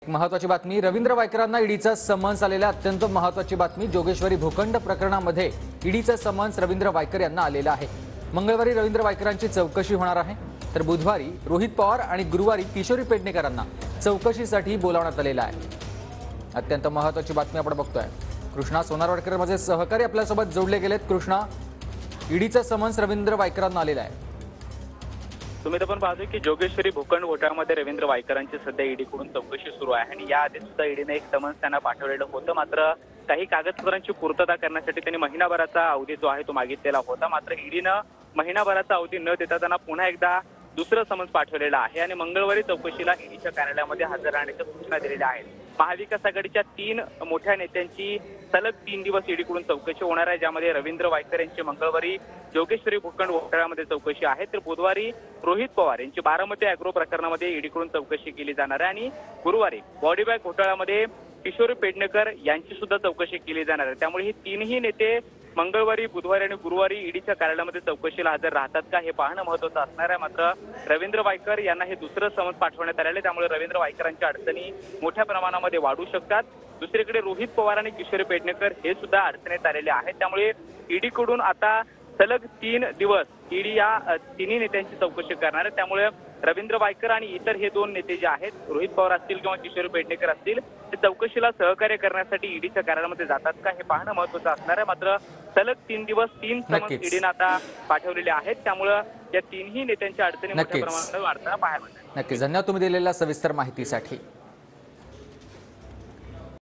एक महत्त्वाची बातमी, रवींद्र वायकरांना ईडीचा समन्स आलेला अत्यंत महत्त्वाची बातमी। जोगेश्वरी भूखंड प्रकरणामध्ये ईडीचा समन्स रवींद्र वायकर यांना आलेला आहे। मंगळवारी रवींद्र वायकरांची चौकशी होणार आहे, तर बुधवारी रोहित पवार आणि गुरुवारी किशोरी पेडणेकरांना चौकशीसाठी बोलावण्यात आलेलं आहे। अत्यंत महत्त्वाची बातमी आपण बघतोय। कृष्णा सोनारवाडकर माझे सहकारी आपल्यासोबत जोडले गेलेत। कृष्णा, ईडीचा समन्स रवींद्र वायकरांना आलेला आहे। तुम्ही तर पण पाहतोय की जोगेश्वरी भूखंड घोटाळ्यामध्ये रवींद्र वायकरांची सध्या ईडीकडून चौकशी सुरू आहे आणि याआधी सुद्धा ईडीने एक समन्स त्यांना पाठवलेलं होतं। मात्र काही कागदपत्रांची पूर्तता करण्यासाठी त्यांनी महिनाभराचा अवधी जो आहे तो मागितलेला होता। मात्र ईडीनं महिनाभराचा अवधी न देता त्यांना पुन्हा एकदा दुसरं समन्स पाठवलेलं आहे आणि मंगळवारी चौकशीला ईडीच्या कार्यालयामध्ये हजर राहण्याच्या सूचना दिलेल्या आहेत। महाविकास आघाडीच्या 3 मोठ्या नेत्यांची सलग 3 दिवस ईडीकडून चौकशी होणार आहे, ज्यामध्ये रवींद्र वायकर यांची मंगळवारी जोगेश्वरी भूखंड घोटाळ्यामध्ये चौकशी आहे, तर बुधवारी रोहित पवार यांची बारामती अॅग्रो प्रकरणामध्ये ईडीकडून चौकशी केली जाणार आहे आणि गुरुवारी बॉडी बॅग घोटाळ्यामध्ये किशोरी पेडणेकर यांची सुद्धा चौकशी केली जाणार आहे। त्यामुळे हे तीनही नेते मंगळवारी, बुधवारी आणि गुरुवारी ईडीच्या कार्यालयामध्ये चौकशीला हजर राहतात का हे पाहणं महत्त्वाचं असणार आहे। मात्र रवींद्र वायकर यांना हे दुसरं समन्स पाठवण्यात आलेलं आहे, त्यामुळे रवींद्र वायकरांच्या अडचणी मोठ्या प्रमाणामध्ये वाढू शकतात। दुसरीकडे रोहित पवार आणि किशोरी पेडणेकर हे सुद्धा अडचणीत आलेले आहेत। त्यामुळे ईडीकडून आता सलग 3 दिवस ईडी या तिन्ही नेत्यांची चौकशी करणार आहे। त्यामुळे रवींद्र वायकर आणि इतर हे 2 नेते जे आहेत, रोहित पवार असतील किंवा किशोरी पेडणेकर असतील, ते चौकशीला सहकार्य करण्यासाठी ईडीच्या कार्यालयामध्ये जातात का हे पाहणं महत्त्वाचं असणार आहे। मात्र सलग 3 दिवस 3 समन्स ईडीने आता पाठवलेले आहेत, त्यामुळे या तिन्ही नेत्यांच्या अडचणी मोठ्या प्रमाणात वाढताना पाहायला मिळतात। नक्कीच, धन्यवाद तुम्ही दिलेल्या सविस्तर माहितीसाठी।